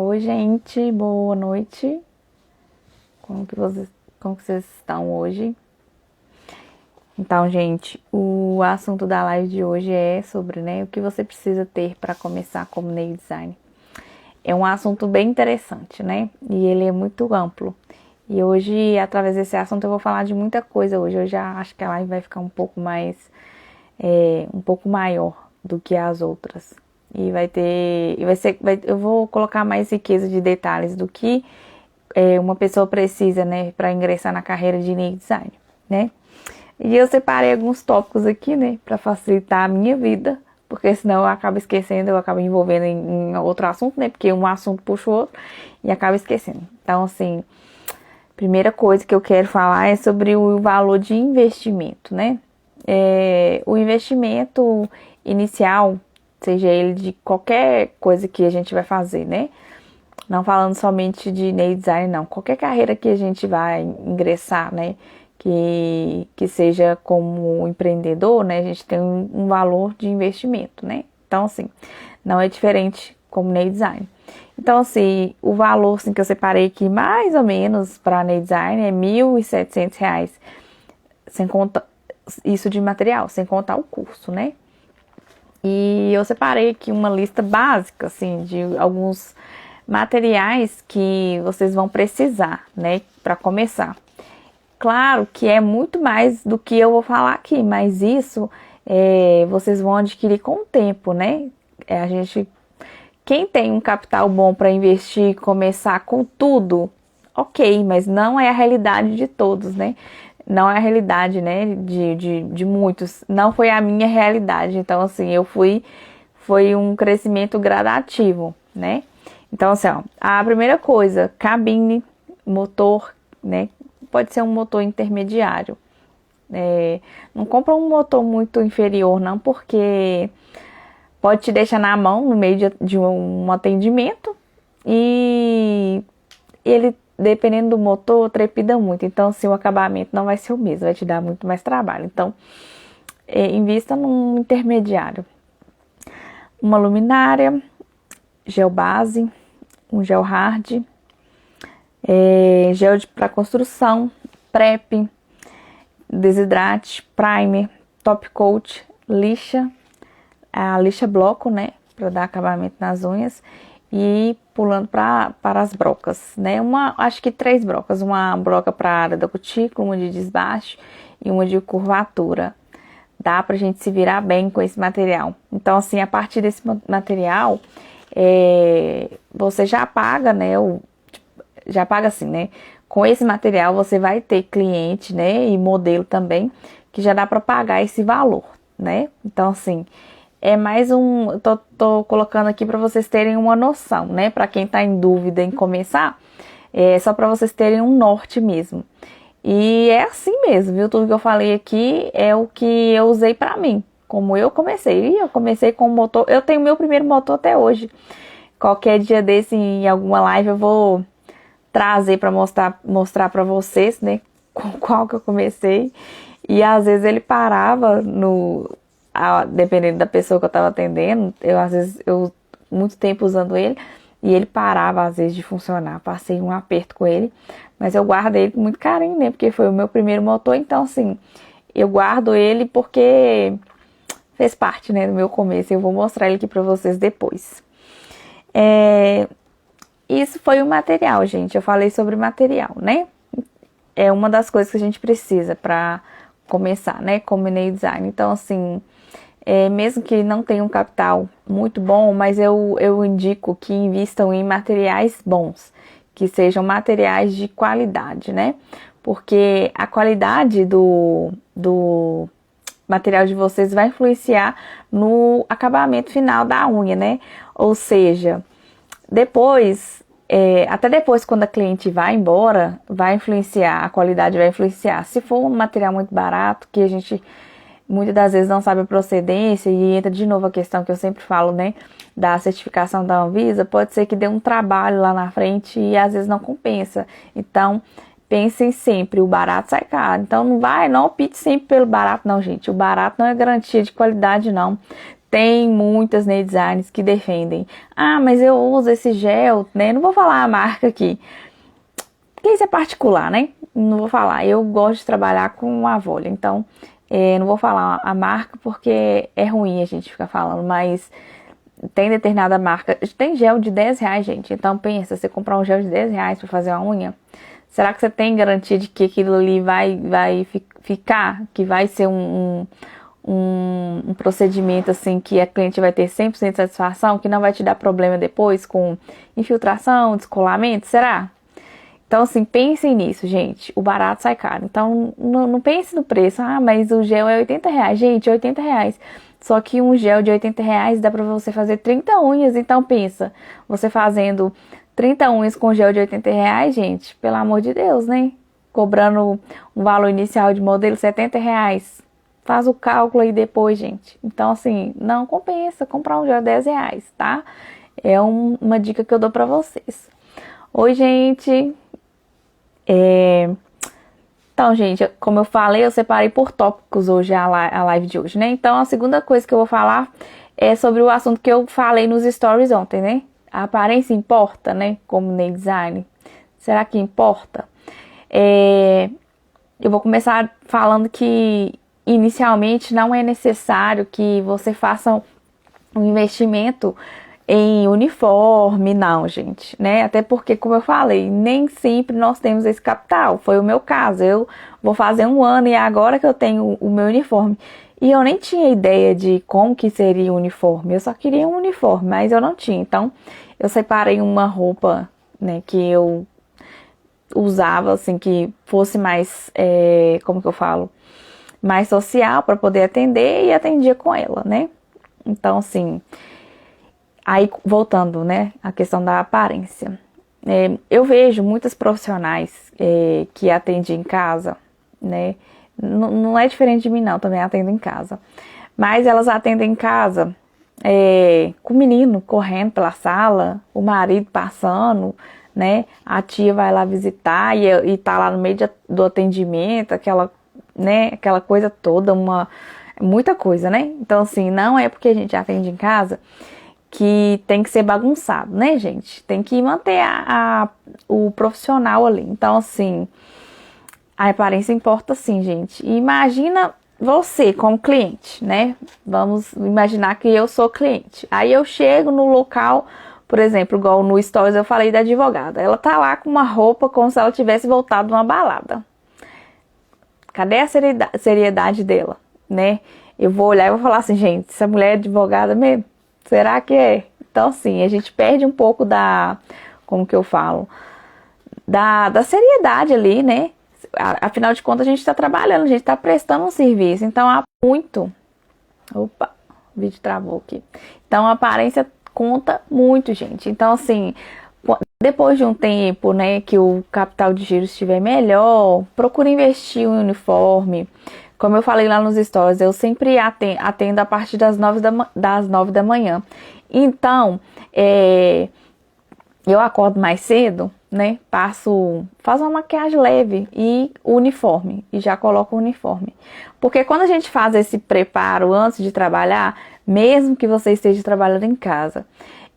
Oi, gente, boa noite. Como que vocês estão hoje? Então, gente, o assunto da live de hoje é sobre, o que você precisa ter para começar como nail design. É um assunto bem interessante, né? E ele é muito amplo. E hoje, através desse assunto, eu vou falar de muita coisa hoje. Eu já acho que a live vai ficar um pouco mais, um pouco maior do que as outras. E eu vou colocar mais riqueza de detalhes do que uma pessoa precisa, né, para ingressar na carreira de nail design, né? E eu separei alguns tópicos aqui, né, para facilitar a minha vida, porque senão eu acabo esquecendo, eu acabo envolvendo em outro assunto, né, porque um assunto puxa o outro e acaba esquecendo. Então, assim, primeira coisa que eu quero falar é sobre o valor de investimento, né? O investimento inicial, seja ele de qualquer coisa que a gente vai fazer, né? Não falando somente de nail design, não. Qualquer carreira que a gente vai ingressar, né? Que seja como empreendedor, né? A gente tem um valor de investimento, né? Então, assim, não é diferente como nail design. Então, assim, o valor assim, que eu separei aqui, mais ou menos, para nail design é R$ 1.700, sem contar isso de material, sem contar o curso, né? E eu separei aqui uma lista básica, assim, de alguns materiais que vocês vão precisar, né, para começar. Claro que é muito mais do que eu vou falar aqui, mas isso vocês vão adquirir com o tempo, né? Quem tem um capital bom para investir e começar com tudo, ok, mas não é a realidade de todos, né? Não é a realidade, né, de muitos. Não foi a minha realidade. Então, assim, foi um crescimento gradativo, né? Então, assim, ó, a primeira coisa, cabine, motor, né? Pode ser um motor intermediário. Não compra um motor muito inferior, não, porque pode te deixar na mão no meio de um atendimento e ele, dependendo do motor, trepida muito. Então, assim, o acabamento não vai ser o mesmo, vai te dar muito mais trabalho. Então, invista num intermediário. Uma luminária, gel base, um gel hard, gel para construção, prep, desidrate, primer, top coat, lixa, a lixa bloco, né, para dar acabamento nas unhas, e pulando para as brocas, né, acho que 3 brocas, uma broca para a área da cutícula, uma de desbaste e uma de curvatura. Dá pra gente se virar bem com esse material. Então, assim, a partir desse material, você já paga, né, já paga assim, né, com esse material você vai ter cliente, né, e modelo também, que já dá para pagar esse valor, né? Então, assim, é mais tô colocando aqui para vocês terem uma noção, né? Para quem tá em dúvida em começar, só para vocês terem um norte mesmo. E é assim mesmo, viu? Tudo que eu falei aqui é o que eu usei para mim, como eu comecei. E eu comecei com o motor, eu tenho meu primeiro motor até hoje. Qualquer dia desse, em alguma live, eu vou trazer para mostrar para vocês, né, com qual que eu comecei. E às vezes ele parava dependendo da pessoa que eu tava atendendo, eu muito tempo usando ele e ele parava às vezes de funcionar. Passei um aperto com ele, mas eu guardo ele com muito carinho, né, porque foi o meu primeiro motor, então assim, eu guardo ele porque fez parte, né, do meu começo. Eu vou mostrar ele aqui para vocês depois. Isso foi o material, gente. Eu falei sobre material, né? É uma das coisas que a gente precisa para começar, né? Como nail design. Então, assim, mesmo que não tenha um capital muito bom, mas eu indico que invistam em materiais bons, que sejam materiais de qualidade, né? Porque a qualidade do material de vocês vai influenciar no acabamento final da unha, né? Ou seja, depois, até depois quando a cliente vai embora, vai influenciar, a qualidade vai influenciar. Se for um material muito barato, que a gente muitas das vezes não sabe a procedência, e entra de novo a questão que eu sempre falo, né, da certificação da Anvisa, pode ser que dê um trabalho lá na frente e às vezes não compensa. Então, pensem sempre, o barato sai caro. Então, não opte sempre pelo barato, não, gente. O barato não é garantia de qualidade, não. Tem muitas nail designers que defendem. Ah, mas eu uso esse gel, né? Não vou falar a marca aqui, porque isso é particular, né? Não vou falar. Eu gosto de trabalhar com a Avólia, então não vou falar a marca porque é ruim a gente ficar falando, mas tem determinada marca. Tem gel de 10 reais, gente. Então pensa, você comprar um gel de 10 reais pra fazer uma unha, será que você tem garantia de que aquilo ali vai ficar? Que vai ser um procedimento assim que a cliente vai ter 100% de satisfação, que não vai te dar problema depois com infiltração, descolamento, será? Então assim, pensem nisso, gente, o barato sai caro, então não pense no preço, ah, mas o gel é 80 reais, gente, é 80 reais, só que um gel de 80 reais dá pra você fazer 30 unhas, então pensa, você fazendo 30 unhas com gel de 80 reais, gente, pelo amor de Deus, né? Cobrando um valor inicial de modelo 70 reais. Faz o cálculo aí depois, gente. Então, assim, não compensa comprar um gel de 10 reais, tá? É uma dica que eu dou pra vocês. Oi, gente. Então, gente, como eu falei, eu separei por tópicos hoje a live de hoje, né? Então, a segunda coisa que eu vou falar é sobre o assunto que eu falei nos stories ontem, né? A aparência importa, né? Como nail design. Será que importa? Eu vou começar falando que inicialmente não é necessário que você faça um investimento em uniforme, não, gente, né? Até porque, como eu falei, nem sempre nós temos esse capital. Foi o meu caso. Eu vou fazer um ano e é agora que eu tenho o meu uniforme. E eu nem tinha ideia de como que seria o uniforme. Eu só queria um uniforme, mas eu não tinha. Então, eu separei uma roupa, né, que eu usava, assim, que fosse mais, como que eu falo? Mais social para poder atender e atendia com ela, né? Então, assim, aí voltando, né, a questão da aparência. Eu vejo muitas profissionais que atendem em casa, né? Não é diferente de mim, não, também atendo em casa. Mas elas atendem em casa com o menino correndo pela sala, o marido passando, né? A tia vai lá visitar e tá lá no meio do atendimento, aquela coisa toda, muita coisa, né? Então, assim, não é porque a gente atende em casa que tem que ser bagunçado, né, gente? Tem que manter o profissional ali. Então, assim, a aparência importa sim, gente. E imagina você como cliente, né? Vamos imaginar que eu sou cliente. Aí eu chego no local, por exemplo, igual no Stories eu falei da advogada. Ela tá lá com uma roupa como se ela tivesse voltado de uma balada. Cadê a seriedade dela, né? Eu vou olhar e vou falar assim, gente, essa mulher é advogada mesmo? Será que é? Então, assim, a gente perde um pouco como que eu falo? Da seriedade ali, né? Afinal de contas, a gente tá trabalhando, a gente tá prestando um serviço. Então, há muito... Opa, o vídeo travou aqui. Então, a aparência conta muito, gente. Então, assim... Depois de um tempo, né, que o capital de giro estiver melhor, procure investir em um uniforme. Como eu falei lá nos stories, eu sempre atendo a partir das 9 da manhã. Então, eu acordo mais cedo, né, faço uma maquiagem leve e uniforme, e já coloco o uniforme. Porque quando a gente faz esse preparo antes de trabalhar, mesmo que você esteja trabalhando em casa,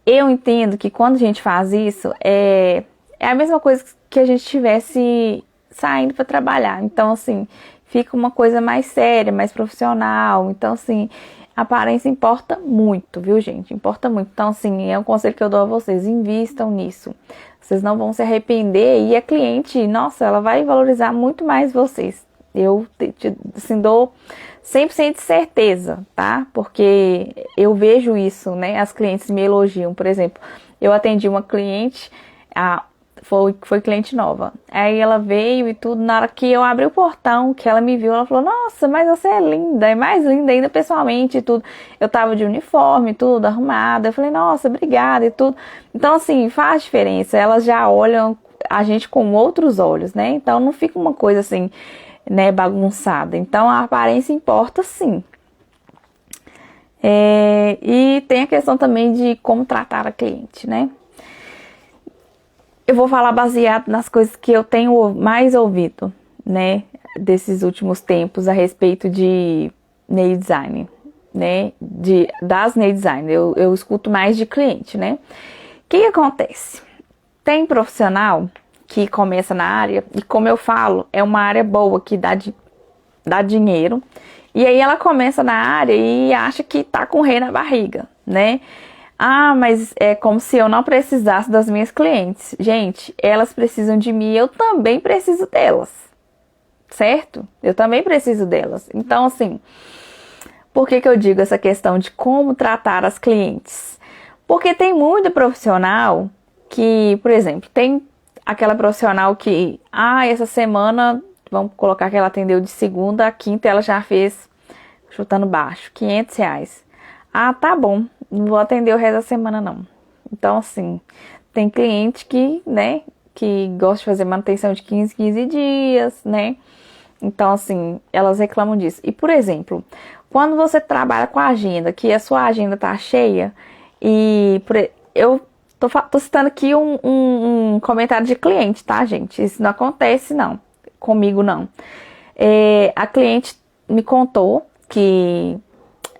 eu entendo que quando a gente faz isso, é a mesma coisa que a gente estivesse saindo para trabalhar. Então, assim, fica uma coisa mais séria, mais profissional. Então, assim, a aparência importa muito, viu, gente? Importa muito. Então, assim, é um conselho que eu dou a vocês. Invistam nisso. Vocês não vão se arrepender. E a cliente, nossa, ela vai valorizar muito mais vocês. Eu, assim, dou 100% de certeza, tá? Porque eu vejo isso, né? As clientes me elogiam. Por exemplo, eu atendi uma cliente, foi cliente nova. Aí ela veio e tudo, na hora que eu abri o portão, que ela me viu, ela falou, nossa, mas você é linda, é mais linda ainda pessoalmente e tudo. Eu tava de uniforme, tudo arrumada. Eu falei, nossa, obrigada e tudo. Então, assim, faz diferença. Elas já olham a gente com outros olhos, né? Então, não fica uma coisa assim, né, bagunçada. Então, a aparência importa sim. E tem a questão também de como tratar a cliente, né? Eu vou falar baseado nas coisas que eu tenho mais ouvido, né, desses últimos tempos a respeito de nail design. né, das Nail Design, eu escuto mais de cliente, né? O que acontece? Tem profissional que começa na área, e como eu falo, é uma área boa, que dá dinheiro, e aí ela começa na área e acha que tá com rei na barriga, né? Ah, mas é como se eu não precisasse das minhas clientes. Gente, elas precisam de mim, eu também preciso delas, certo? Eu também preciso delas. Então, assim, por que eu digo essa questão de como tratar as clientes? Porque tem muito profissional que, por exemplo, tem aquela profissional que, essa semana, vamos colocar que ela atendeu de segunda a quinta, ela já fez, chutando baixo, R$ 500. Ah, tá bom, não vou atender o resto da semana não. Então, assim, tem cliente que, né, que gosta de fazer manutenção de 15 dias, né? Então, assim, elas reclamam disso. E, por exemplo, quando você trabalha com a agenda, que a sua agenda tá cheia, eu tô citando aqui um comentário de cliente, tá, gente? Isso não acontece, não. Comigo, não. A cliente me contou que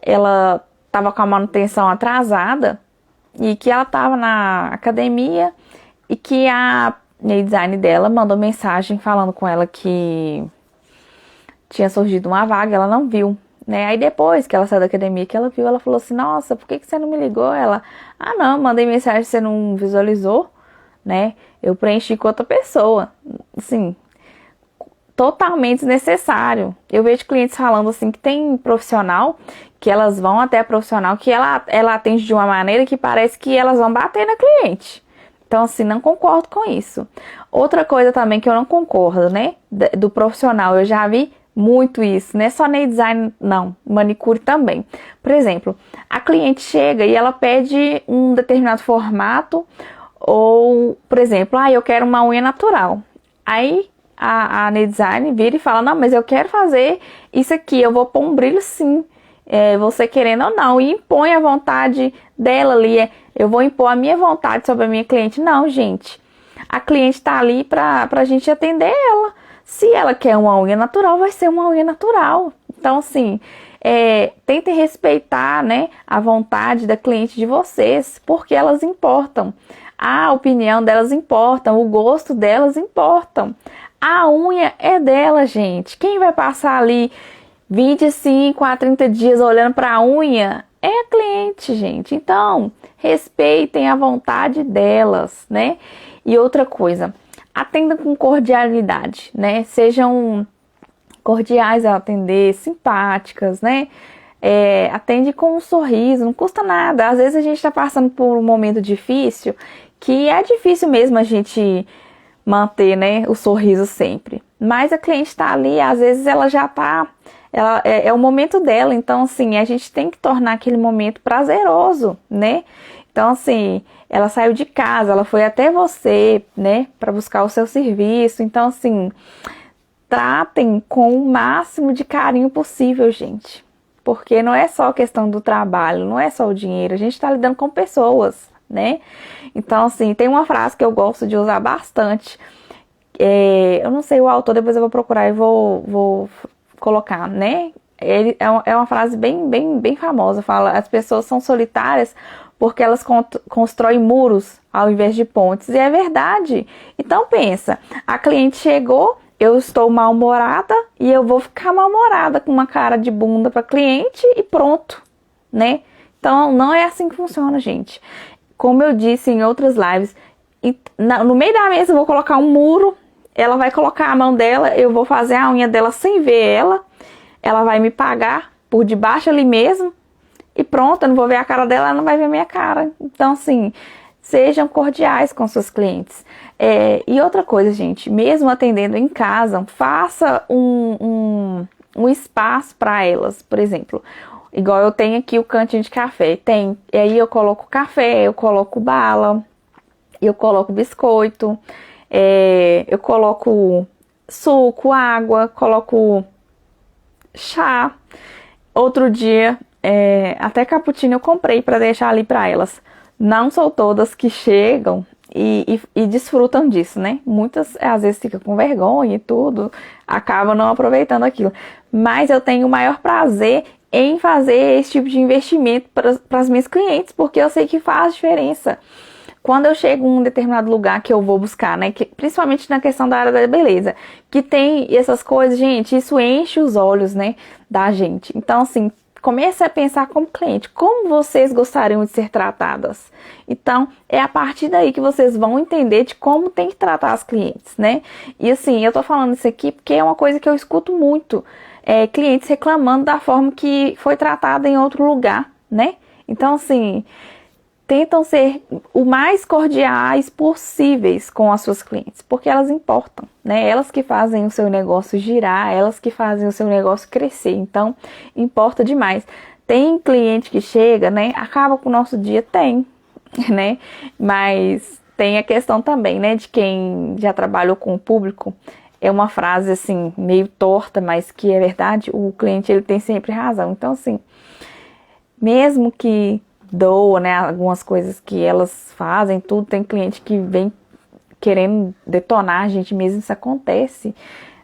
ela tava com a manutenção atrasada e que ela tava na academia e que a nail design dela mandou mensagem falando com ela que tinha surgido uma vaga, ela não viu, né? Aí depois que ela saiu da academia, que ela viu, ela falou assim, nossa, por que você não me ligou? Ela, não, mandei mensagem, você não visualizou, né? Eu preenchi com outra pessoa, assim, totalmente desnecessário. Eu vejo clientes falando assim que tem profissional, que elas vão até a profissional, que ela atende de uma maneira que parece que elas vão bater na cliente. Então, assim, não concordo com isso. Outra coisa também que eu não concordo, né, do profissional, eu já vi muito isso, não é só nail design, não, manicure também. Por exemplo, a cliente chega e ela pede um determinado formato, ou, por exemplo, eu quero uma unha natural. Aí a nail design vira e fala, não, mas eu quero fazer isso aqui, eu vou pôr um brilho sim, você querendo ou não, e impõe a vontade dela ali, eu vou impor a minha vontade sobre a minha cliente. Não, gente, a cliente tá ali pra gente atender ela. Se ela quer uma unha natural, vai ser uma unha natural. Então, assim, tentem respeitar, né, a vontade da cliente de vocês, porque elas importam. A opinião delas importa, o gosto delas importam. A unha é dela, gente. Quem vai passar ali 25 a 30 dias olhando para a unha é a cliente, gente. Então, respeitem a vontade delas, né? E outra coisa, atendam com cordialidade, né? Sejam cordiais ao atender, simpáticas, né? Atende com um sorriso, não custa nada. Às vezes a gente está passando por um momento difícil, que é difícil mesmo a gente manter, né, o sorriso sempre. Mas a cliente está ali, às vezes ela já está, é o momento dela, então assim, a gente tem que tornar aquele momento prazeroso, né? Então assim, ela saiu de casa, ela foi até você, né, para buscar o seu serviço. Então assim, tratem com o máximo de carinho possível, gente. Porque não é só a questão do trabalho, não é só o dinheiro, a gente está lidando com pessoas, né? Então, assim, tem uma frase que eu gosto de usar bastante. Eu não sei o autor, depois eu vou procurar e vou colocar, né? É uma frase bem famosa. Fala, as pessoas são solitárias porque elas constroem muros ao invés de pontes. E é verdade. Então, pensa, a cliente chegou, eu estou mal-humorada e eu vou ficar mal-humorada com uma cara de bunda para cliente e pronto, né? Então, não é assim que funciona, gente. Como eu disse em outras lives, no meio da mesa eu vou colocar um muro, ela vai colocar a mão dela, eu vou fazer a unha dela sem ver ela vai me pagar por debaixo ali mesmo, e pronto, eu não vou ver a cara dela, ela não vai ver a minha cara. Então, assim, sejam cordiais com seus clientes. E outra coisa, gente, mesmo atendendo em casa, faça um espaço para elas, por exemplo. Igual eu tenho aqui o cantinho de café, e aí eu coloco café, eu coloco bala, eu coloco biscoito, eu coloco suco, água, coloco chá. Outro dia, até cappuccino eu comprei para deixar ali para elas. Não são todas que chegam e desfrutam disso, né? Muitas, às vezes, ficam com vergonha e tudo, acabam não aproveitando aquilo. Mas eu tenho o maior prazer em fazer esse tipo de investimento para as minhas clientes, porque eu sei que faz diferença. Quando eu chego em um determinado lugar que eu vou buscar, né, que, principalmente na questão da área da beleza, que tem essas coisas, gente, isso enche os olhos, né, da gente. Então, assim, comece a pensar como cliente, como vocês gostariam de ser tratadas. Então, é a partir daí que vocês vão entender de como tem que tratar as clientes, né? E assim, eu tô falando isso aqui porque é uma coisa que eu escuto muito, clientes reclamando da forma que foi tratada em outro lugar, né? Então, assim, tentam ser o mais cordiais possíveis com as suas clientes, porque elas importam, né? Elas que fazem o seu negócio girar, elas que fazem o seu negócio crescer, então importa demais. Tem cliente que chega, né? Acaba com o nosso dia? Tem, né? Mas tem a questão também, né? De quem já trabalhou com o público, é uma frase assim, meio torta, mas que é verdade, o cliente ele tem sempre razão. Então, assim, mesmo que doa, né, algumas coisas que elas fazem, tudo, tem cliente que vem querendo detonar a gente mesmo, isso acontece,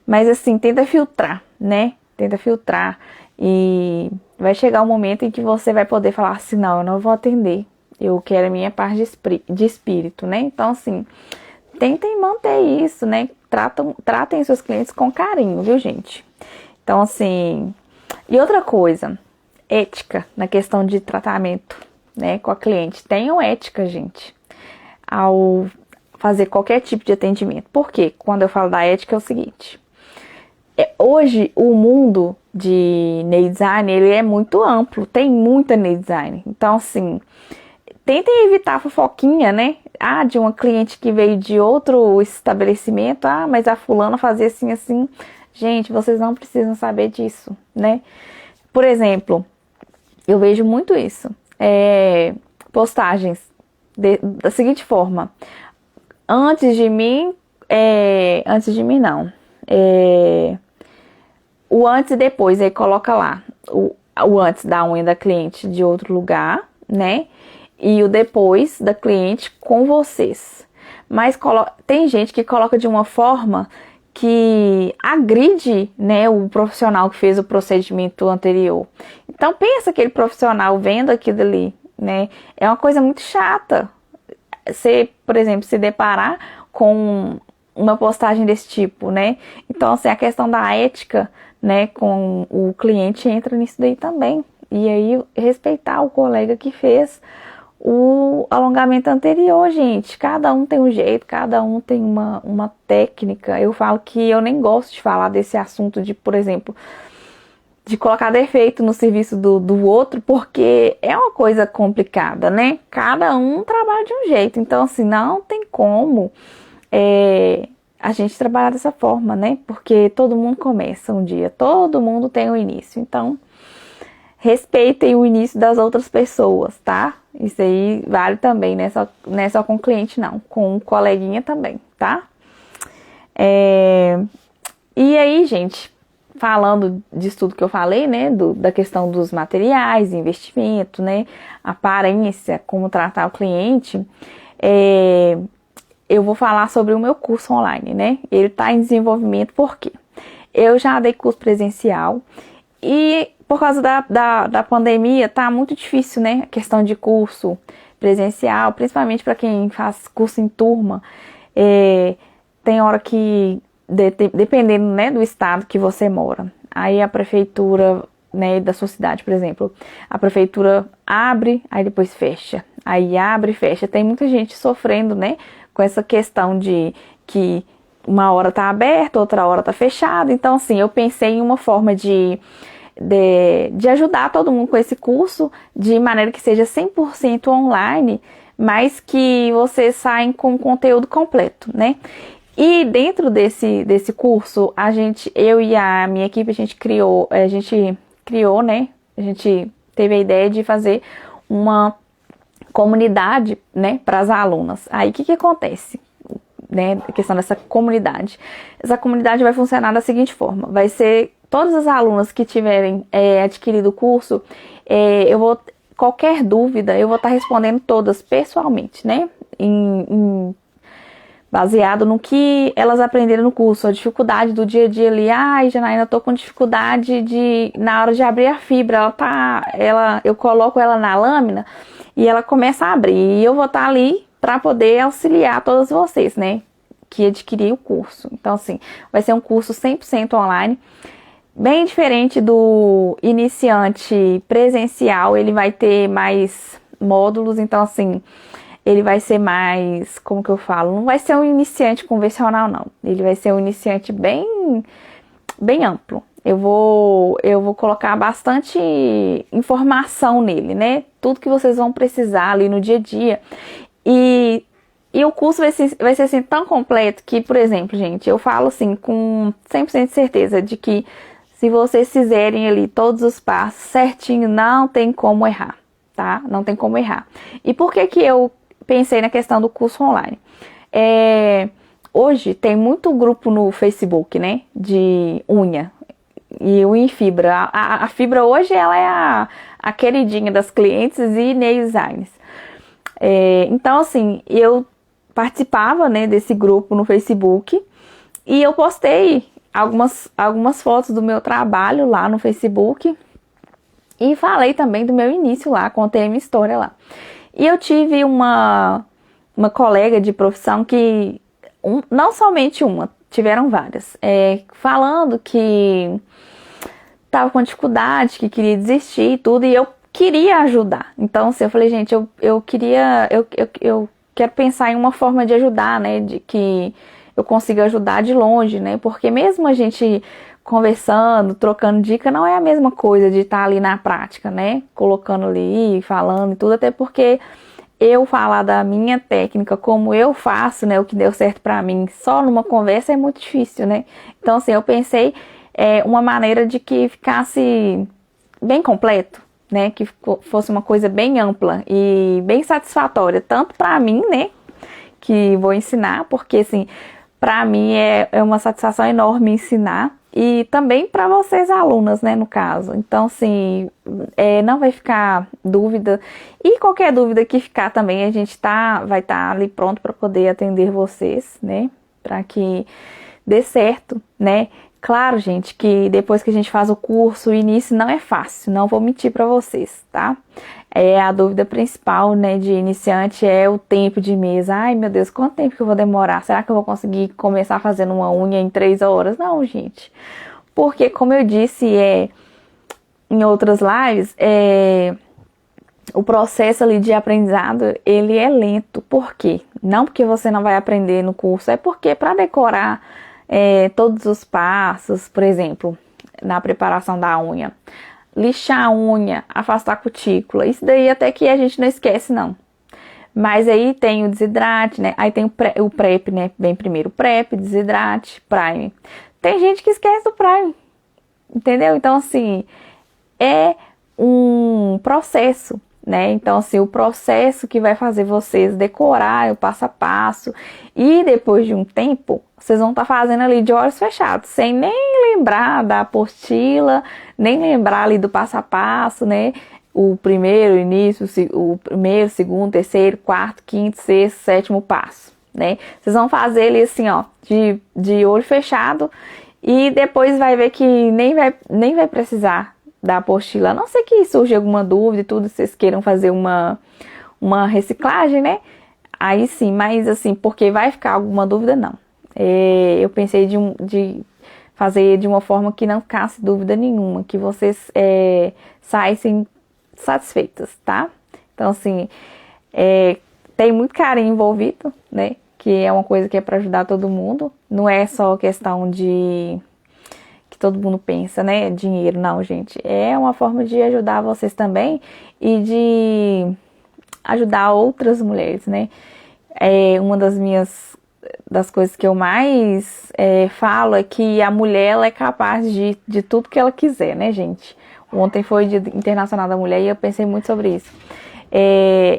mas assim, tenta filtrar, né, tenta filtrar e vai chegar um momento em que você vai poder falar assim, não, eu não vou atender, eu quero a minha paz de espírito, né, então assim, tentem manter isso, né, tratem seus clientes com carinho, viu, gente, então assim, e outra coisa, ética na questão de tratamento, né, com a cliente. Tenham ética, gente, ao fazer qualquer tipo de atendimento. Por quê? Quando eu falo da ética é o seguinte. Hoje, o mundo de nail design, ele é muito amplo. Tem muita nail design. Então, assim, tentem evitar a fofoquinha, né? Ah, de uma cliente que veio de outro estabelecimento. Ah, mas a fulana fazia assim, assim. Gente, vocês não precisam saber disso, né? Por exemplo, eu vejo muito isso. Postagens da seguinte forma: antes de mim não, o antes e depois, aí coloca lá o antes da unha da cliente de outro lugar, né, e o depois da cliente com vocês, mas tem gente que coloca de uma forma que agride, né, o profissional que fez o procedimento anterior. Então pensa aquele profissional vendo aquilo ali, né? É uma coisa muito chata. Você, por exemplo, se deparar com uma postagem desse tipo, né? Então, assim, a questão da ética, né, com o cliente entra nisso daí também. E aí, respeitar o colega que fez o alongamento anterior, gente. Cada um tem um jeito, cada um tem uma técnica. Eu falo que eu nem gosto de falar desse assunto de, por exemplo, de colocar defeito no serviço do outro, porque é uma coisa complicada, né? Cada um trabalha de um jeito. Então, assim, não tem como a gente trabalhar dessa forma, né? Porque todo mundo começa um dia, todo mundo tem um início. Então, respeitem o início das outras pessoas, tá? Isso aí vale também, não é só com o cliente, não. Com o coleguinha também, tá? E aí, gente, falando disso tudo que eu falei, né? Da questão dos materiais, investimento, né? Aparência, como tratar o cliente. Eu vou falar sobre o meu curso online, né? Ele tá em desenvolvimento, por quê? Eu já dei curso presencial e por causa da pandemia, tá muito difícil, né? A questão de curso presencial, principalmente para quem faz curso em turma. Tem hora que, dependendo, né, do estado que você mora, aí a prefeitura, né, da sua cidade, por exemplo, a prefeitura abre, aí depois fecha. Aí abre e fecha. Tem muita gente sofrendo, né, com essa questão de que uma hora tá aberta, outra hora tá fechada. Então, assim, eu pensei em uma forma de ajudar todo mundo com esse curso, de maneira que seja 100% online, mas que vocês saem com o conteúdo completo, né? E dentro desse curso, eu e a minha equipe, a gente criou, né? A gente teve a ideia de fazer uma comunidade, né, para as alunas. Aí, o que acontece? Né, a questão dessa comunidade. Essa comunidade vai funcionar da seguinte forma: vai ser todas as alunas que tiverem adquirido o curso, qualquer dúvida, eu vou estar respondendo todas pessoalmente, né, baseado no que elas aprenderam no curso, a dificuldade do dia a dia ali. Ai, Janaína, eu tô com dificuldade na hora de abrir a fibra, eu coloco ela na lâmina e ela começa a abrir. E eu vou estar ali para poder auxiliar todos vocês, né, que adquirir o curso. Então, assim, vai ser um curso 100% online, bem diferente do iniciante presencial. Ele vai ter mais módulos, então, assim, ele vai ser mais, como que eu falo, não vai ser um iniciante convencional, não. Ele vai ser um iniciante bem amplo. Eu vou colocar bastante informação nele, né? Tudo que vocês vão precisar ali no dia a dia. E o curso vai ser assim tão completo que, por exemplo, gente, eu falo assim com 100% de certeza de que se vocês fizerem ali todos os passos certinho, não tem como errar, tá? Não tem como errar. E por que que eu pensei na questão do curso online? Hoje tem muito grupo no Facebook, né, de unha e unha em fibra. A fibra hoje ela é a queridinha das clientes e nail designers. Então, assim, eu participava, né, desse grupo no Facebook e eu postei algumas fotos do meu trabalho lá no Facebook e falei também do meu início lá, contei a minha história lá. E eu tive uma colega de profissão que, não somente uma, tiveram várias, falando que estava com dificuldade, que queria desistir e tudo, e eu queria ajudar. Então, assim, eu falei, gente, eu quero pensar em uma forma de ajudar, né, de que eu consiga ajudar de longe, né, porque mesmo a gente conversando, trocando dica, não é a mesma coisa de estar ali na prática, né, colocando ali, falando e tudo, até porque eu falar da minha técnica, como eu faço, né, o que deu certo pra mim, só numa conversa é muito difícil, né, então, assim, eu pensei uma maneira de que ficasse bem completo, né, que fosse uma coisa bem ampla e bem satisfatória, tanto pra mim, né, que vou ensinar, porque, assim, pra mim é uma satisfação enorme ensinar, e também para vocês alunas, né, no caso. Então, assim, não vai ficar dúvida, e qualquer dúvida que ficar também, a gente vai estar ali pronto para poder atender vocês, né, para que dê certo, né. Claro, gente, que depois que a gente faz o curso, o início não é fácil, não vou mentir para vocês, tá? A dúvida principal, né, de iniciante é o tempo de mês. Ai, meu Deus, quanto tempo que eu vou demorar? Será que eu vou conseguir começar fazendo uma unha em 3 horas? Não, gente. Porque, como eu disse em outras lives, o processo ali de aprendizado, ele é lento. Por quê? Não porque você não vai aprender no curso, é porque para decorar todos os passos, por exemplo, na preparação da unha, lixar a unha, afastar a cutícula, isso daí até que a gente não esquece, não. Mas aí tem o desidrate, né? Aí tem o prep, né? Vem primeiro o prep, desidrate, prime. Tem gente que esquece do prime, entendeu? Então, assim, é um processo, né? Então, assim, o processo que vai fazer vocês decorar o passo a passo, e depois de um tempo, vocês vão estar fazendo ali de olhos fechados, sem nem lembrar da apostila, nem lembrar ali do passo a passo, né? O primeiro início, o primeiro, segundo, terceiro, quarto, quinto, sexto, sétimo passo, né? Vocês vão fazer ele assim, ó, de olho fechado, e depois vai ver que nem vai precisar da apostila, a não ser que surja alguma dúvida e tudo, vocês queiram fazer uma reciclagem, né? Aí sim, mas assim, porque vai ficar alguma dúvida, não. Eu pensei de fazer de uma forma que não ficasse dúvida nenhuma, que vocês saíssem satisfeitas, tá? Então, assim, tem muito carinho envolvido, né? Que é uma coisa que é para ajudar todo mundo, não é só questão de que todo mundo pensa, né? Dinheiro, não, gente. É uma forma de ajudar vocês também e de ajudar outras mulheres, né? Uma das coisas que eu mais falo é que a mulher ela é capaz de tudo que ela quiser, né, gente? Ontem foi o Dia Internacional da Mulher e eu pensei muito sobre isso.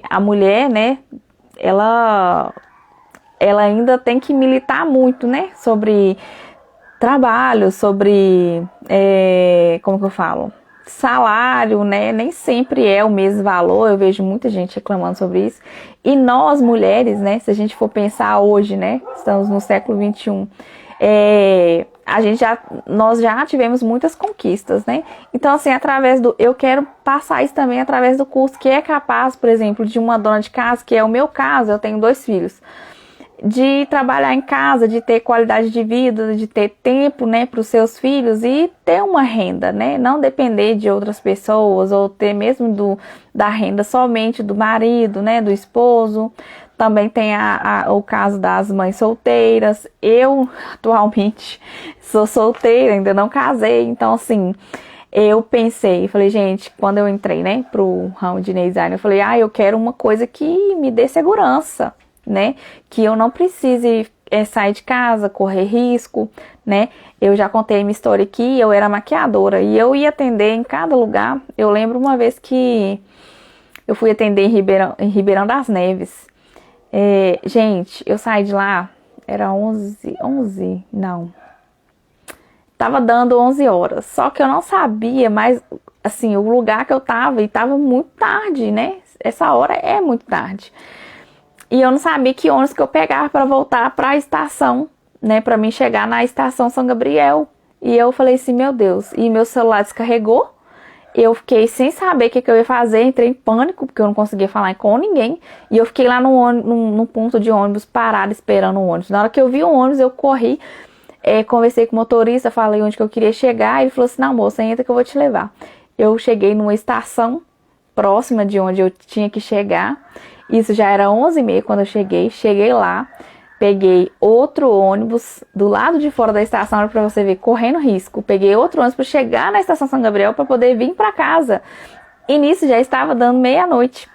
A mulher, né, ela ainda tem que militar muito, né, sobre trabalho, sobre, como que eu falo? salário, né, nem sempre é o mesmo valor. Eu vejo muita gente reclamando sobre isso. E nós, mulheres, né, se a gente for pensar hoje, né, estamos no século XXI, nós já tivemos muitas conquistas, né? Então, assim, eu quero passar isso também através do curso, que é capaz, por exemplo, de uma dona de casa, que é o meu caso, eu tenho 2 filhos, de trabalhar em casa, de ter qualidade de vida, de ter tempo, né, para os seus filhos e ter uma renda, né, não depender de outras pessoas ou ter mesmo da renda somente do marido, né, do esposo. Também tem o caso das mães solteiras. Eu, atualmente, sou solteira, ainda não casei, então, assim, eu falei, gente, quando eu entrei, né, pro ramo de nail design, eu falei, eu quero uma coisa que me dê segurança, né, que eu não precise sair de casa, correr risco, né. Eu já contei minha história aqui, eu era maquiadora e eu ia atender em cada lugar. Eu lembro uma vez que eu fui atender em Ribeirão das Neves. Gente, eu saí de lá, era 11, não, tava dando 11 horas, só que eu não sabia mais, assim, o lugar que eu tava, e tava muito tarde, né, essa hora é muito tarde. E eu não sabia que ônibus que eu pegava para voltar para a estação, né, para mim chegar na estação São Gabriel. E eu falei assim, meu Deus, e meu celular descarregou. Eu fiquei sem saber o que eu ia fazer, entrei em pânico, porque eu não conseguia falar com ninguém. E eu fiquei lá no ponto de ônibus, parado, esperando o ônibus. Na hora que eu vi o ônibus, eu corri, conversei com o motorista, falei onde que eu queria chegar. Ele falou assim, não, moça, entra que eu vou te levar. Eu cheguei numa estação próxima de onde eu tinha que chegar. Isso já era 11h30 quando eu cheguei lá, peguei outro ônibus do lado de fora da estação, para você ver, correndo risco. Peguei outro ônibus para chegar na estação São Gabriel para poder vir para casa. E nisso já estava dando meia-noite.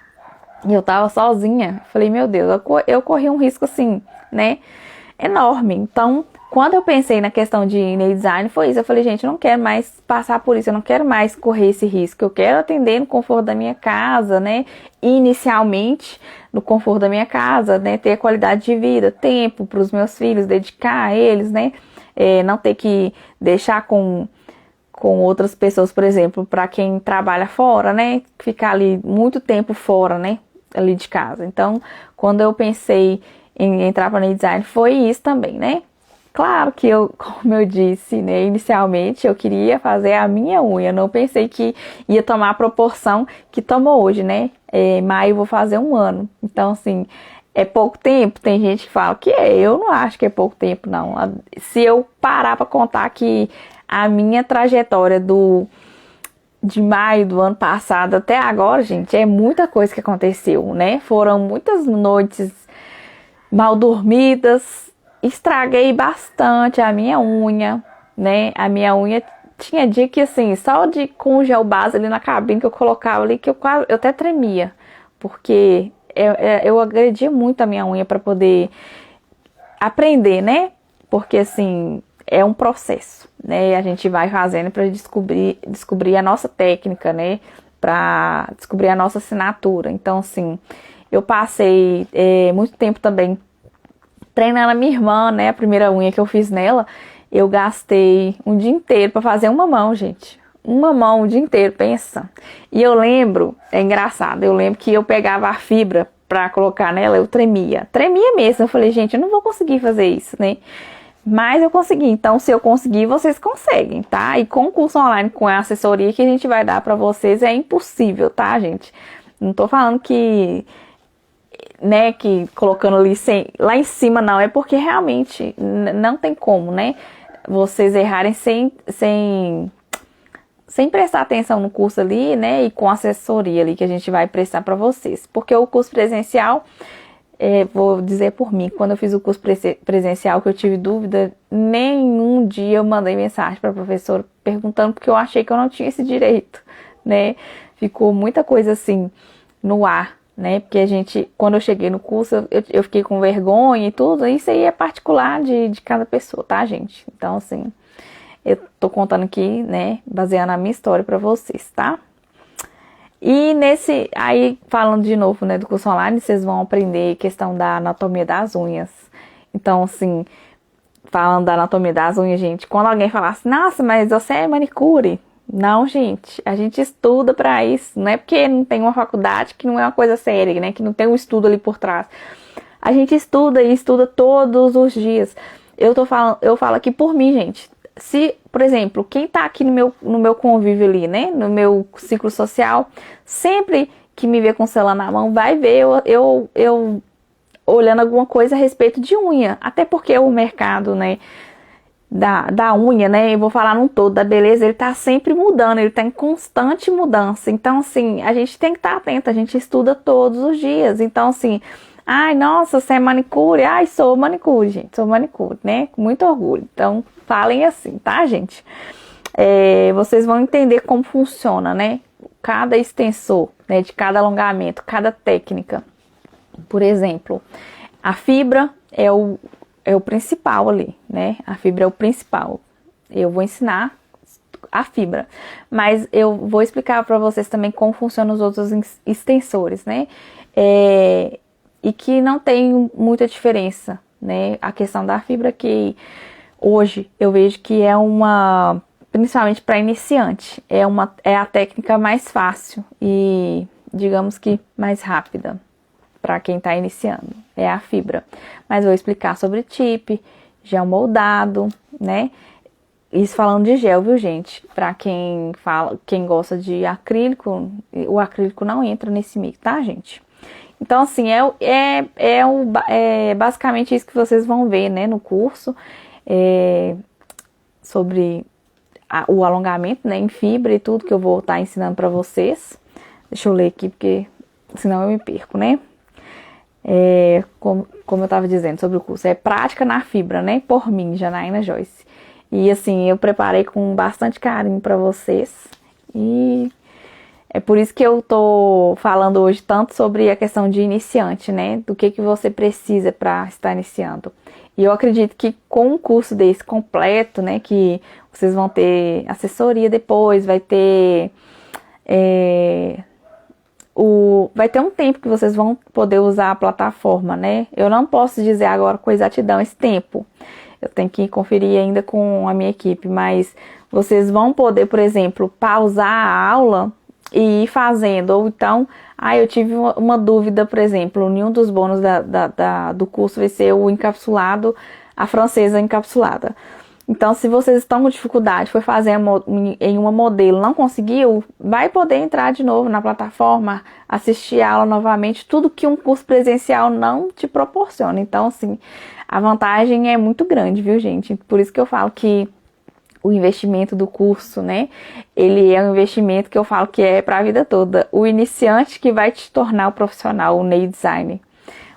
E eu tava sozinha. Falei, meu Deus, eu corri um risco assim, né, enorme. Então, quando eu pensei na questão de nail design, foi isso. Eu falei, gente, eu não quero mais passar por isso, eu não quero mais correr esse risco. Eu quero atender no conforto da minha casa, né? Inicialmente, no conforto da minha casa, né? Ter qualidade de vida, tempo para os meus filhos, dedicar a eles, né? Não ter que deixar com outras pessoas, por exemplo, para quem trabalha fora, né? Ficar ali muito tempo fora, né? Ali de casa. Então, quando eu pensei em entrar para nail design, foi isso também, né? Claro que como eu disse, né, inicialmente eu queria fazer a minha unha, não pensei que ia tomar a proporção que tomou hoje, né? Em maio eu vou fazer 1 ano, então assim, é pouco tempo, tem gente que fala que eu não acho que é pouco tempo não. Se eu parar para contar que a minha trajetória de maio do ano passado até agora, gente, é muita coisa que aconteceu, né? Foram muitas noites mal dormidas. Estraguei bastante a minha unha, né? A minha unha tinha dia que, assim, só com o gel base ali na cabine que eu colocava ali, que eu até tremia. Porque eu agredia muito a minha unha para poder aprender, né? Porque, assim, é um processo, né? A gente vai fazendo para descobrir a nossa técnica, né? Para descobrir a nossa assinatura. Então, assim, eu passei muito tempo também treinando a minha irmã, né, a primeira unha que eu fiz nela, eu gastei um dia inteiro para fazer uma mão, gente. Uma mão o dia inteiro, pensa. E eu lembro, é engraçado, eu lembro que eu pegava a fibra para colocar nela, eu tremia. Tremia mesmo, eu falei, gente, eu não vou conseguir fazer isso, né? Mas eu consegui, então se eu conseguir, vocês conseguem, tá? E com o curso online, com a assessoria que a gente vai dar para vocês, é impossível, tá, gente? Não tô falando que... né, que colocando ali lá em cima, não, é porque realmente não tem como, né, vocês errarem sem prestar atenção no curso ali, né, e com a assessoria ali que a gente vai prestar para vocês, porque o curso presencial, vou dizer por mim, quando eu fiz o curso presencial que eu tive dúvida, nenhum dia eu mandei mensagem para a professora perguntando, porque eu achei que eu não tinha esse direito, né, ficou muita coisa assim no ar, né, porque quando eu cheguei no curso, eu fiquei com vergonha e tudo, isso aí é particular de cada pessoa, tá, gente? Então, assim, eu tô contando aqui, né, baseando a minha história pra vocês, tá? E aí, falando de novo, né, do curso online, vocês vão aprender questão da anatomia das unhas. Então, assim, falando da anatomia das unhas, gente, quando alguém fala assim, nossa, mas você é manicure, Não, gente, a gente estuda para isso, não é porque não tem uma faculdade que não é uma coisa séria, né? Que não tem um estudo ali por trás. A gente estuda e estuda todos os dias. Eu falo aqui por mim, gente. Se, por exemplo, quem tá aqui no meu convívio ali, né? No meu ciclo social, sempre que me vê com o celular na mão, vai ver eu olhando alguma coisa a respeito de unha. Até porque o mercado, né? Da unha, né? Eu vou falar num todo, da beleza, ele tá sempre mudando, ele tá em constante mudança. Então, assim, a gente tem que estar atento, a gente estuda todos os dias. Então, assim, ai, nossa, você é manicure? Ai, sou manicure, gente, sou manicure, né? Com muito orgulho. Então, falem assim, tá, gente? Vocês vão entender como funciona, né? Cada extensor, né? De cada alongamento, cada técnica. Por exemplo, a fibra é o principal ali, né? A fibra é o principal. Eu vou ensinar a fibra, mas eu vou explicar para vocês também como funcionam os outros extensores, né? E que não tem muita diferença, né? A questão da fibra que hoje eu vejo que é principalmente para iniciante, é a técnica mais fácil e digamos que mais rápida para quem está iniciando, é a fibra. Mas vou explicar sobre tip, gel moldado, né? Isso falando de gel, viu, gente? Para quem gosta de acrílico, o acrílico não entra nesse mix, tá, gente? Então, assim, é basicamente isso que vocês vão ver, né, no curso, sobre o alongamento, né, em fibra e tudo que eu vou estar ensinando para vocês. Deixa eu ler aqui, porque senão eu me perco, né? Como eu estava dizendo sobre o curso, é prática na fibra, né? Por mim, Janaína Joyce. E assim, eu preparei com bastante carinho para vocês. E é por isso que eu tô falando hoje tanto sobre a questão de iniciante, né? Do que você precisa para estar iniciando. E eu acredito que com um curso desse completo, né? Que vocês vão ter assessoria depois, vai ter vai ter um tempo que vocês vão poder usar a plataforma, né? Eu não posso dizer agora com exatidão esse tempo. Eu tenho que conferir ainda com a minha equipe, mas vocês vão poder, por exemplo, pausar a aula e ir fazendo. Ou então, eu tive uma dúvida, por exemplo, nenhum dos bônus do curso vai ser o encapsulado, a francesa encapsulada. Então, se vocês estão com dificuldade, foi fazer em uma modelo, não conseguiu, vai poder entrar de novo na plataforma, assistir a aula novamente, tudo que um curso presencial não te proporciona. Então, assim, a vantagem é muito grande, viu, gente? Por isso que eu falo que o investimento do curso, né, ele é um investimento que eu falo que é para a vida toda. O iniciante que vai te tornar o profissional, o nail design.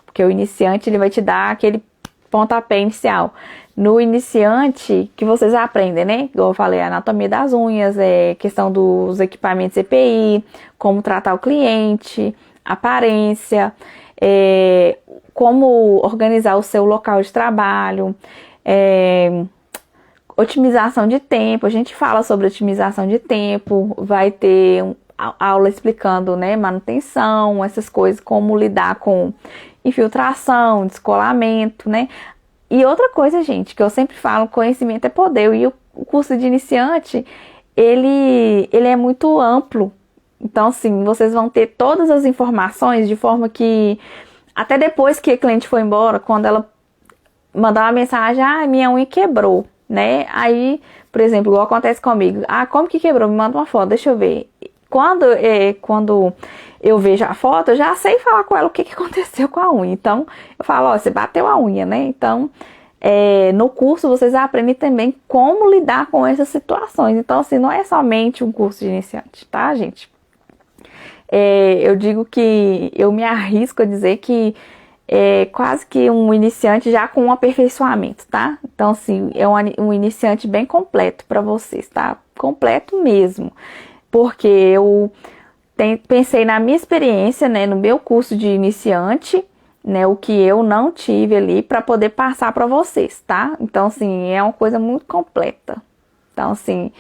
Porque o iniciante, ele vai te dar aquele pontapé inicial. No iniciante, que vocês aprendem, né? Igual eu falei, a anatomia das unhas, questão dos equipamentos EPI, como tratar o cliente, aparência, como organizar o seu local de trabalho, otimização de tempo. A gente fala sobre otimização de tempo, vai ter aula explicando, né, manutenção, essas coisas, como lidar com infiltração, descolamento, né? E outra coisa, gente, que eu sempre falo, conhecimento é poder. E o curso de iniciante, ele é muito amplo. Então, assim, vocês vão ter todas as informações de forma que, até depois que a cliente foi embora, quando ela mandar uma mensagem, minha unha quebrou, né? Aí, por exemplo, igual acontece comigo. Como que quebrou? Me manda uma foto, deixa eu ver. Quando eu vejo a foto, eu já sei falar com ela o que aconteceu com a unha. Então, eu falo, você bateu a unha, né? Então, no curso, vocês aprendem também como lidar com essas situações. Então, assim, não é somente um curso de iniciante, tá, gente? Eu digo que eu me arrisco a dizer que é quase que um iniciante já com um aperfeiçoamento, tá? Então, assim, é um iniciante bem completo para vocês, tá? Completo mesmo. Porque eu pensei na minha experiência, né, no meu curso de iniciante, né, o que eu não tive ali para poder passar para vocês, tá? Então, assim, é uma coisa muito completa. Então, assim,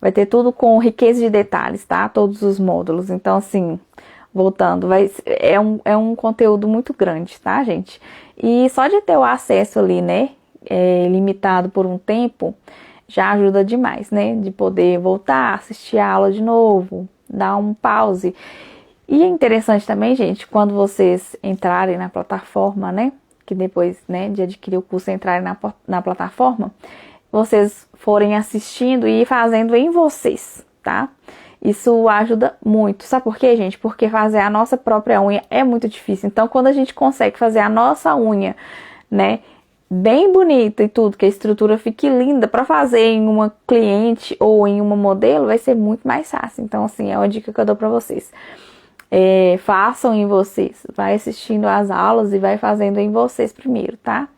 vai ter tudo com riqueza de detalhes, tá? Todos os módulos. Então, assim, voltando, é um conteúdo muito grande, tá, gente? E só de ter o acesso ali, né, limitado por um tempo, já ajuda demais, né? De poder voltar, assistir a aula de novo, dar um pause. E é interessante também, gente, quando vocês entrarem na plataforma, né? Que depois, né, de adquirir o curso, entrarem na plataforma, vocês forem assistindo e fazendo em vocês, tá? Isso ajuda muito. Sabe por quê, gente? Porque fazer a nossa própria unha é muito difícil. Então, quando a gente consegue fazer a nossa unha, né, bem bonita e tudo, que a estrutura fique linda para fazer em uma cliente ou em uma modelo, vai ser muito mais fácil. Então, assim, é uma dica que eu dou para vocês. Façam em vocês, vai assistindo às aulas e vai fazendo em vocês primeiro, tá?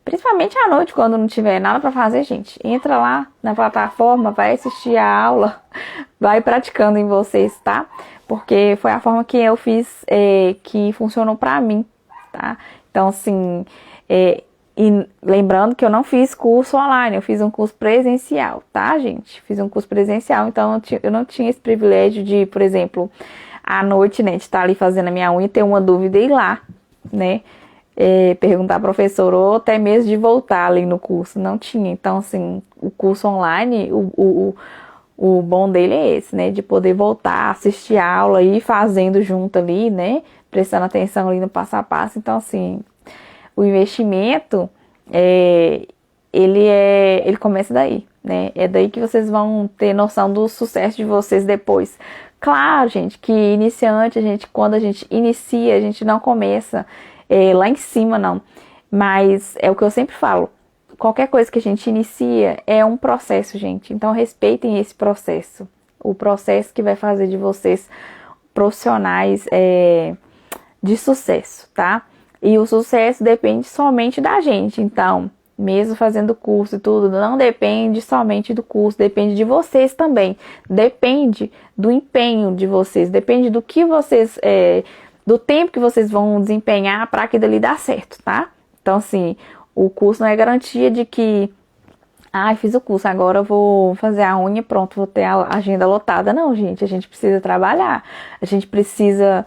Principalmente à noite, quando não tiver nada para fazer, gente, entra lá na plataforma, vai assistir a aula, vai praticando em vocês, tá? Porque foi a forma que eu fiz, que funcionou pra mim, tá? Então, assim, e lembrando que eu não fiz curso online, eu fiz um curso presencial, tá, gente? Fiz um curso presencial, então eu não tinha esse privilégio de, por exemplo, à noite, né, de estar ali fazendo a minha unha e ter uma dúvida e ir lá, né? Perguntar à professora ou até mesmo de voltar ali no curso, não tinha. Então, assim, o curso online, o bom dele é esse, né? De poder voltar, assistir a aula e ir fazendo junto ali, né? Prestando atenção ali no passo a passo. Então, assim, o investimento, ele começa daí, né? É daí que vocês vão ter noção do sucesso de vocês depois. Claro, gente, que iniciante, quando a gente inicia, a gente não começa lá em cima, não. Mas é o que eu sempre falo. Qualquer coisa que a gente inicia é um processo, gente. Então, respeitem esse processo. O processo que vai fazer de vocês profissionais de sucesso, tá? E o sucesso depende somente da gente. Então, mesmo fazendo curso e tudo, não depende somente do curso, depende de vocês também. Depende do empenho de vocês, depende do que vocês, do tempo que vocês vão desempenhar para que dali dar certo, tá? Então, assim, o curso não é garantia de que, fiz o curso, agora eu vou fazer a unha, pronto, vou ter a agenda lotada. Não, gente, a gente precisa trabalhar, a gente precisa,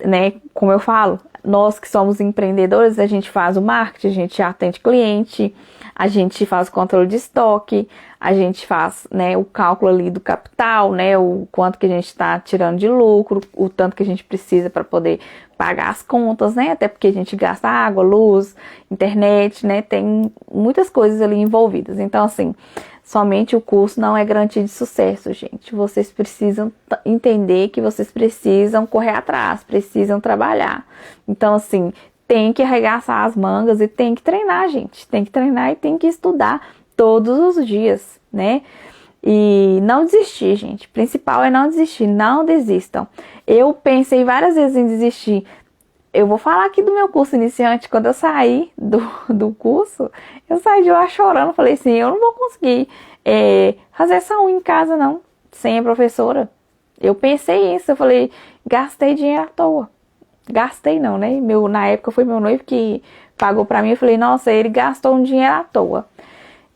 né, como eu falo, nós que somos empreendedores, a gente faz o marketing, a gente atende cliente, a gente faz o controle de estoque, a gente faz, né, o cálculo ali do capital, né, o quanto que a gente está tirando de lucro, o tanto que a gente precisa para poder pagar as contas, né, até porque a gente gasta água, luz, internet, né, tem muitas coisas ali envolvidas. Então, assim, somente o curso não é garantia de sucesso, gente. Vocês precisam entender que vocês precisam correr atrás, precisam trabalhar. Então, assim, tem que arregaçar as mangas e tem que treinar, gente. Tem que treinar e tem que estudar todos os dias, né? E não desistir, gente. O principal é não desistir, não desistam. Eu pensei várias vezes em desistir. Eu vou falar aqui do meu curso iniciante. Quando eu saí do curso, eu saí de lá chorando. Falei assim, eu não vou conseguir fazer essa unha em casa, não, sem a professora. Eu pensei isso, eu falei, gastei dinheiro à toa. Gastei não, né? Na época foi meu noivo que pagou pra mim. Eu falei, nossa, ele gastou um dinheiro à toa.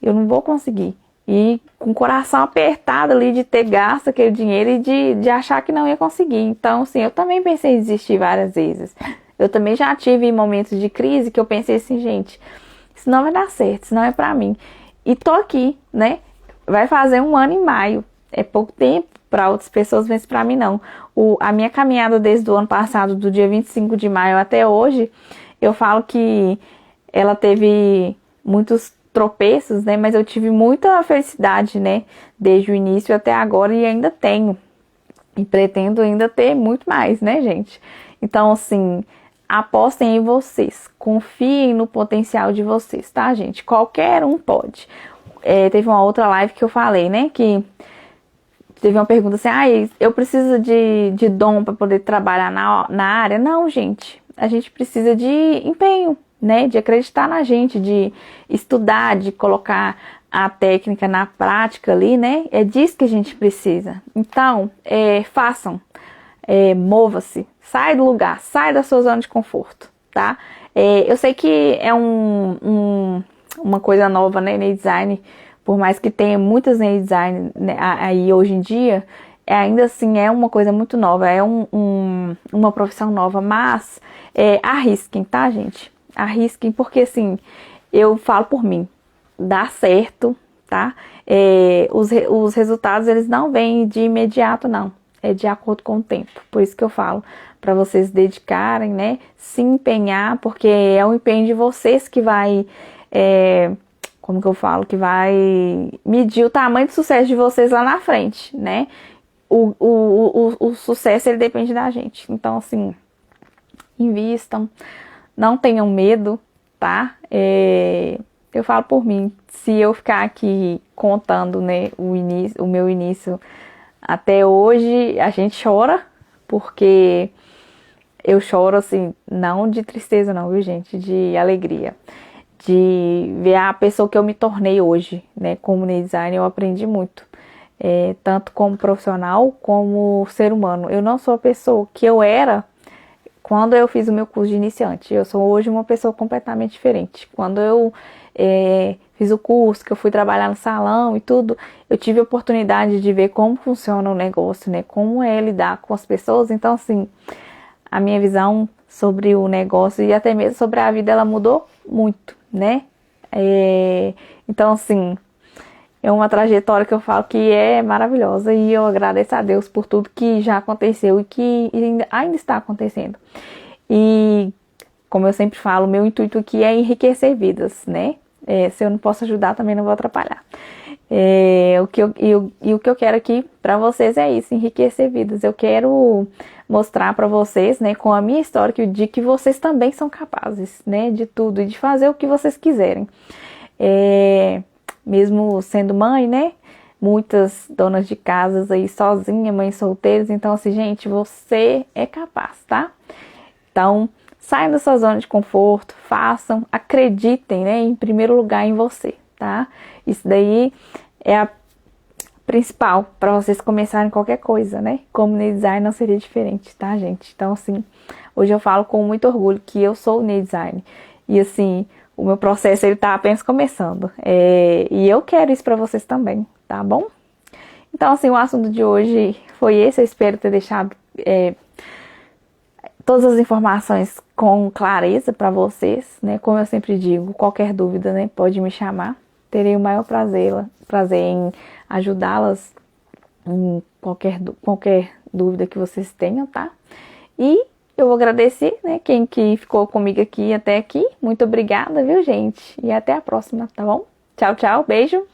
Eu não vou conseguir. E com o coração apertado ali de ter gasto aquele dinheiro e de achar que não ia conseguir. Então, assim, eu também pensei em desistir várias vezes. Eu também já tive momentos de crise que eu pensei assim, gente, isso não vai dar certo, isso não é pra mim. E tô aqui, né? Vai fazer 1 ano em maio. É pouco tempo para outras pessoas, mas pra mim não. A minha caminhada desde o ano passado, do dia 25 de maio até hoje, eu falo que ela teve muitos tropeços, né? Mas eu tive muita felicidade, né? Desde o início até agora e ainda tenho. E pretendo ainda ter muito mais, né, gente? Então, assim, apostem em vocês. Confiem no potencial de vocês, tá, gente? Qualquer um pode. Teve uma outra live que eu falei, né? Que teve uma pergunta assim, eu preciso de dom para poder trabalhar na área? Não, gente. A gente precisa de empenho, né? De acreditar na gente, de estudar, de colocar a técnica na prática ali, né? É disso que a gente precisa. Então, façam. Mova-se. Sai do lugar. Sai da sua zona de conforto, tá? Eu sei que é uma coisa nova, né? Nail design. Por mais que tenha muitas nail design, né, aí hoje em dia, ainda assim é uma coisa muito nova, é uma profissão nova, mas arrisquem, tá, gente? Arrisquem, porque assim, eu falo por mim, dá certo, tá? Os resultados, eles não vêm de imediato, não. É de acordo com o tempo. Por isso que eu falo para vocês dedicarem, né? Se empenhar, porque é o empenho de vocês que vai, como que eu falo? Que vai medir o tamanho do sucesso de vocês lá na frente, né? O sucesso, ele depende da gente. Então, assim, invistam, não tenham medo, tá? Eu falo por mim, se eu ficar aqui contando, né, o meu início até hoje, a gente chora, porque eu choro, assim, não de tristeza não, viu, gente? De alegria. De ver a pessoa que eu me tornei hoje, né? Como design, eu aprendi muito. Tanto como profissional, como ser humano. Eu não sou a pessoa que eu era quando eu fiz o meu curso de iniciante. Eu sou hoje uma pessoa completamente diferente. Quando eu fiz o curso, que eu fui trabalhar no salão e tudo, eu tive a oportunidade de ver como funciona o negócio, né? Como é lidar com as pessoas. Então, assim, a minha visão sobre o negócio e até mesmo sobre a vida, ela mudou muito, né? Então, assim, é uma trajetória que eu falo que é maravilhosa e eu agradeço a Deus por tudo que já aconteceu e que ainda está acontecendo. E, como eu sempre falo, meu intuito aqui é enriquecer vidas, né? Se eu não posso ajudar, também não vou atrapalhar. O que eu quero aqui para vocês é isso, enriquecer vidas. Eu quero mostrar para vocês, né, com a minha história, de que vocês também são capazes, né, de tudo e de fazer o que vocês quiserem. Mesmo sendo mãe, né, muitas donas de casas aí sozinha, mães solteiras, então assim, gente, você é capaz, tá? Então, saiam da sua zona de conforto, façam, acreditem, né, em primeiro lugar em você, tá? Isso daí é a principal para vocês começarem qualquer coisa, né? Como nail design não seria diferente, tá, gente? Então, assim, hoje eu falo com muito orgulho que eu sou nail design. E, assim, o meu processo, ele tá apenas começando. E eu quero isso para vocês também, tá bom? Então, assim, o assunto de hoje foi esse. Eu espero ter deixado todas as informações com clareza para vocês, né? Como eu sempre digo, qualquer dúvida, né, pode me chamar. Terei o maior prazer em ajudá-las em qualquer dúvida que vocês tenham, tá? E eu vou agradecer, né, quem que ficou comigo aqui até aqui. Muito obrigada, viu, gente? E até a próxima, tá bom? Tchau, tchau, beijo!